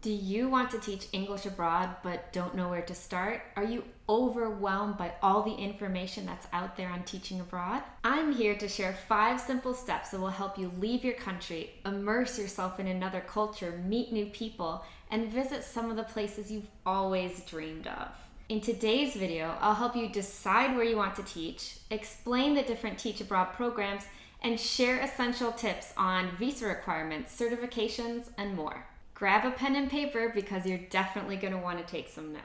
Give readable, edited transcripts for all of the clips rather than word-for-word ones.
Do you want to teach English abroad but don't know where to start? Are you overwhelmed by all the information that's out there on teaching abroad? I'm here to share 5 simple steps that will help you leave your country, immerse yourself in another culture, meet new people, and visit some of the places you've always dreamed of. In today's video, I'll help you decide where you want to teach, explain the different teach abroad programs, and share essential tips on visa requirements, certifications, and more. Grab a pen and paper because you're definitely going to want to take some notes.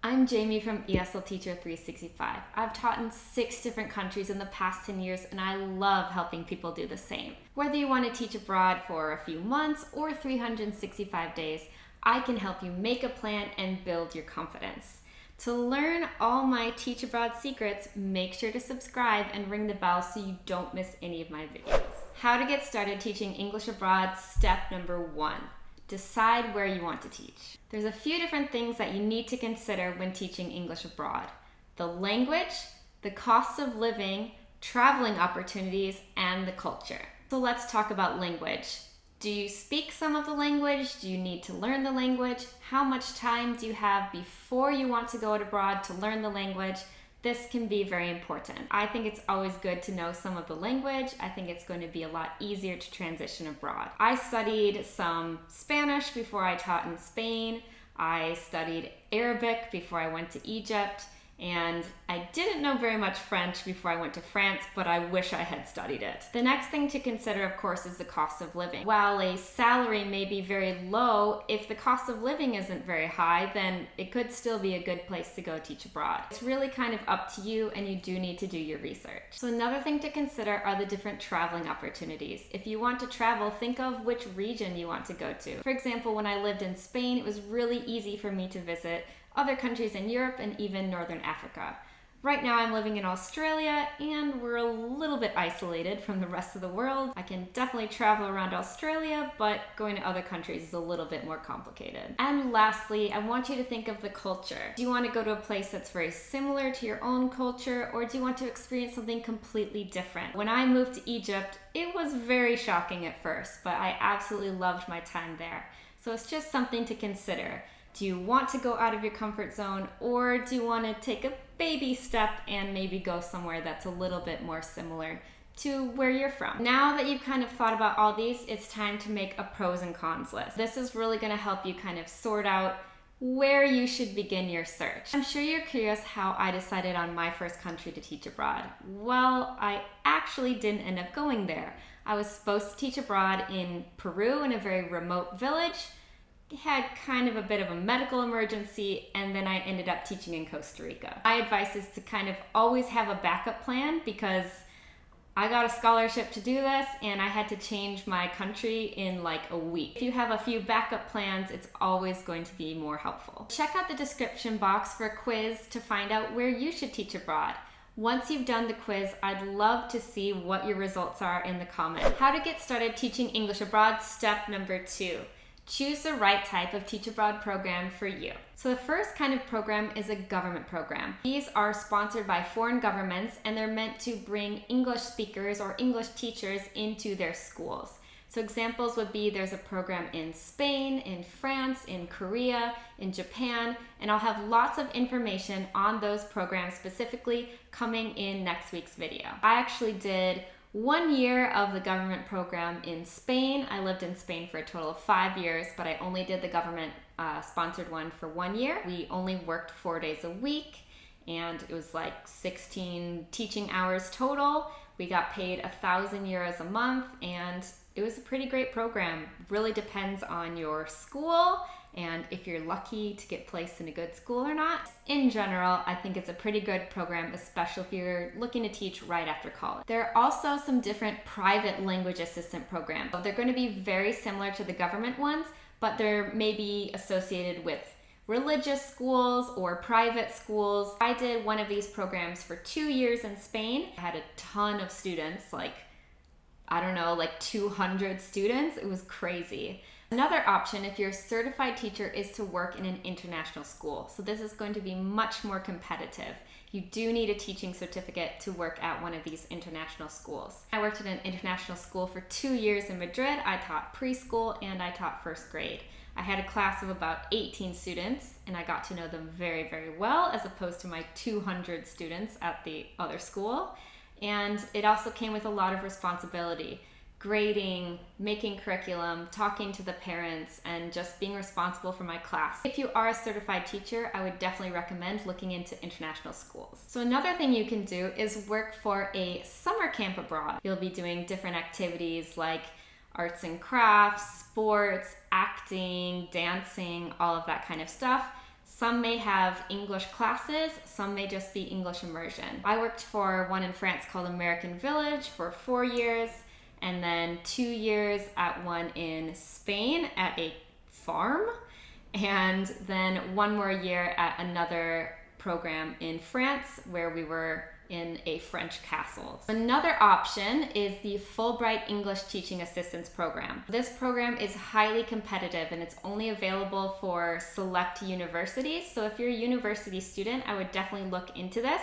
I'm Jamie from ESL Teacher 365. I've taught in 6 different countries in the past 10 years, and I love helping people do the same. Whether you want to teach abroad for a few months or 365 days, I can help you make a plan and build your confidence. To learn all my teach abroad secrets, make sure to subscribe and ring the bell so you don't miss any of my videos. How to get started teaching English abroad, step number 1. Decide where you want to teach. There's a few different things that you need to consider when teaching English abroad. The language, the cost of living, traveling opportunities, and the culture. So let's talk about language. Do you speak some of the language? Do you need to learn the language? How much time do you have before you want to go abroad to learn the language? This can be very important. I think it's always good to know some of the language. I think it's going to be a lot easier to transition abroad. I studied some Spanish before I taught in Spain. I studied Arabic before I went to Egypt. And I didn't know very much French before I went to France, but I wish I had studied it. The next thing to consider, of course, is the cost of living. While a salary may be very low, if the cost of living isn't very high, then it could still be a good place to go teach abroad. It's really kind of up to you, and you do need to do your research. So another thing to consider are the different traveling opportunities. If you want to travel, think of which region you want to go to. For example, when I lived in Spain, it was really easy for me to visit other countries in Europe and even Northern Africa. Right now I'm living in Australia and we're a little bit isolated from the rest of the world. I can definitely travel around Australia, but going to other countries is a little bit more complicated. And lastly, I want you to think of the culture. Do you want to go to a place that's very similar to your own culture, or do you want to experience something completely different? When I moved to Egypt, it was very shocking at first, but I absolutely loved my time there. So it's just something to consider. Do you want to go out of your comfort zone, or do you want to take a baby step and maybe go somewhere that's a little bit more similar to where you're from? Now that you've kind of thought about all these, it's time to make a pros and cons list. This is really going to help you kind of sort out where you should begin your search. I'm sure you're curious how I decided on my first country to teach abroad. Well, I actually didn't end up going there. I was supposed to teach abroad in Peru in a very remote village. Had kind of a bit of a medical emergency, and then I ended up teaching in Costa Rica. My advice is to kind of always have a backup plan, because I got a scholarship to do this and I had to change my country in like a week. If you have a few backup plans, it's always going to be more helpful. Check out the description box for a quiz to find out where you should teach abroad. Once you've done the quiz, I'd love to see what your results are in the comments. How to get started teaching English abroad, step number 2. Choose the right type of teach abroad program for you. So the first kind of program is a government program. These are sponsored by foreign governments, and they're meant to bring English speakers or English teachers into their schools. So examples would be there's a program in Spain, in France, in Korea, in Japan, and I'll have lots of information on those programs specifically coming in next week's video. I actually did 1 year of the government program in Spain. I lived in Spain for a total of 5 years, but I only did the government sponsored one for 1 year. We only worked 4 days a week, and it was like 16 teaching hours total. We got paid 1,000 euros a month, and it was a pretty great program. Really depends on your school and if you're lucky to get placed in a good school or not. In general, I think it's a pretty good program, especially if you're looking to teach right after college. There are also some different private language assistant programs. They're going to be very similar to the government ones, but they're maybe associated with religious schools or private schools. I did one of these programs for 2 years in Spain. I had a ton of students, like 200 students. It was crazy. Another option, if you're a certified teacher, is to work in an international school. So this is going to be much more competitive. you do need a teaching certificate to work at one of these international schools. I worked at an international school for 2 years in Madrid. I taught preschool and I taught first grade. I had a class of about 18 students and I got to know them very, very well as opposed to my 200 students at the other school. And it also came with a lot of responsibility. Grading, making curriculum, talking to the parents, and just being responsible for my class. If you are a certified teacher, I would definitely recommend looking into international schools. So another thing you can do is work for a summer camp abroad. You'll be doing different activities like arts and crafts, sports, acting, dancing, all of that kind of stuff. Some may have English classes, some may just be English immersion. I worked for one in France called American Village for 4 years, and then 2 years at one in Spain at a farm, and then 1 more year at another program in France where we were in a French castle. Another option is the Fulbright English Teaching Assistance Program. This program is highly competitive and it's only available for select universities. So if you're a university student, I would definitely look into this.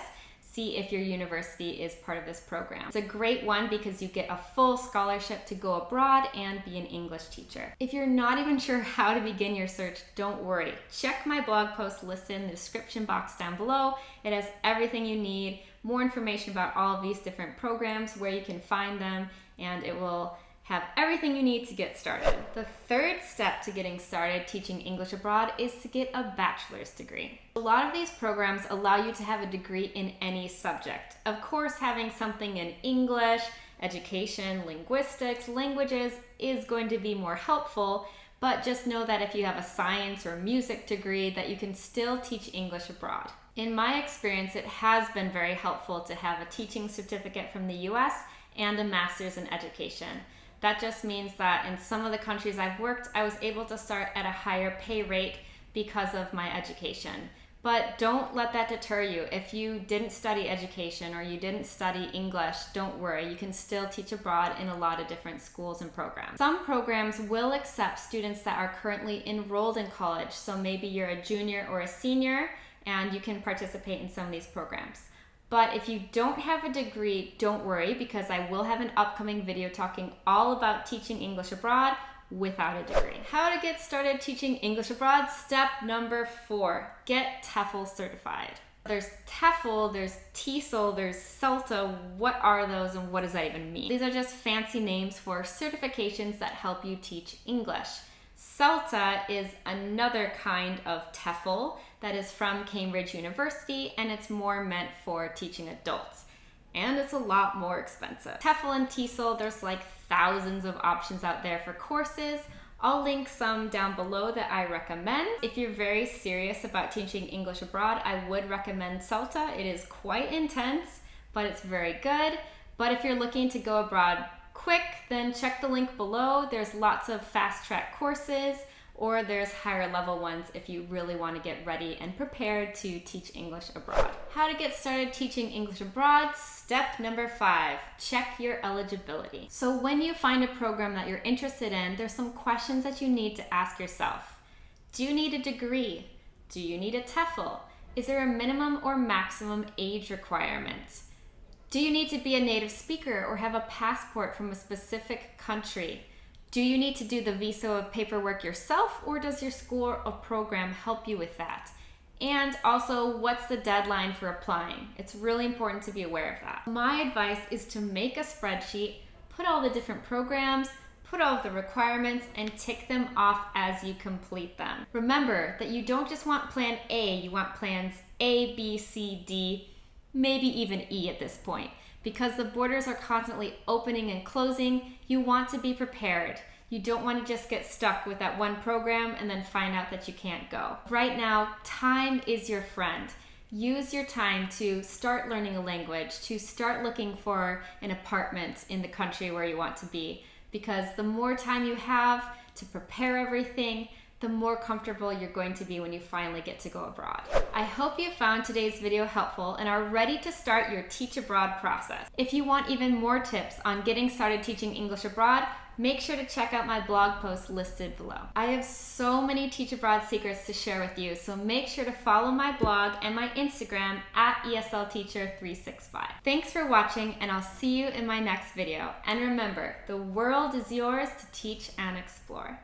See if your university is part of this program. It's a great one because you get a full scholarship to go abroad and be an English teacher. If you're not even sure how to begin your search, don't worry. Check my blog post listed in the description box down below. It has everything you need, more information about all of these different programs, where you can find them, and it will have everything you need to get started. The third step to getting started teaching English abroad is to get a bachelor's degree. A lot of these programs allow you to have a degree in any subject. Of course, having something in English, education, linguistics, languages is going to be more helpful, but just know that if you have a science or music degree, that you can still teach English abroad. In my experience, it has been very helpful to have a teaching certificate from the US and a master's in education. That just means that in some of the countries I've worked, I was able to start at a higher pay rate because of my education. But don't let that deter you. If you didn't study education or you didn't study English, don't worry. You can still teach abroad in a lot of different schools and programs. Some programs will accept students that are currently enrolled in college. So maybe you're a junior or a senior and you can participate in some of these programs. But if you don't have a degree, don't worry, because I will have an upcoming video talking all about teaching English abroad without a degree. How to get started teaching English abroad. Step number 4, get TEFL certified. There's TEFL, there's TESOL, there's CELTA. What are those and what does that even mean? These are just fancy names for certifications that help you teach English. CELTA is another kind of TEFL that is from Cambridge University, and it's more meant for teaching adults. And it's a lot more expensive. TEFL and TESOL, there's like thousands of options out there for courses. I'll link some down below that I recommend. If you're very serious about teaching English abroad, I would recommend CELTA. It is quite intense, but it's very good. But if you're looking to go abroad quick, then check the link below. There's lots of fast track courses, or there's higher level ones if you really want to get ready and prepared to teach English abroad. How to get started teaching English abroad. Step number 5, check your eligibility. So when you find a program that you're interested in, there's some questions that you need to ask yourself. Do you need a degree? Do you need a TEFL? Is there a minimum or maximum age requirement? Do you need to be a native speaker or have a passport from a specific country? Do you need to do the visa paperwork yourself, or does your school or program help you with that? And also, what's the deadline for applying? It's really important to be aware of that. My advice is to make a spreadsheet, put all the different programs, put all of the requirements, and tick them off as you complete them. Remember that you don't just want plan A, you want plans A, B, C, D, maybe even E at this point. Because the borders are constantly opening and closing, you want to be prepared. You don't want to just get stuck with that one program and then find out that you can't go. Right now, time is your friend. Use your time to start learning a language, to start looking for an apartment in the country where you want to be. Because the more time you have to prepare everything, the more comfortable you're going to be when you finally get to go abroad. I hope you found today's video helpful and are ready to start your Teach Abroad process. If you want even more tips on getting started teaching English abroad, make sure to check out my blog post listed below. I have so many Teach Abroad secrets to share with you, so make sure to follow my blog and my Instagram at ESLteacher365. Thanks for watching, and I'll see you in my next video. And remember, the world is yours to teach and explore.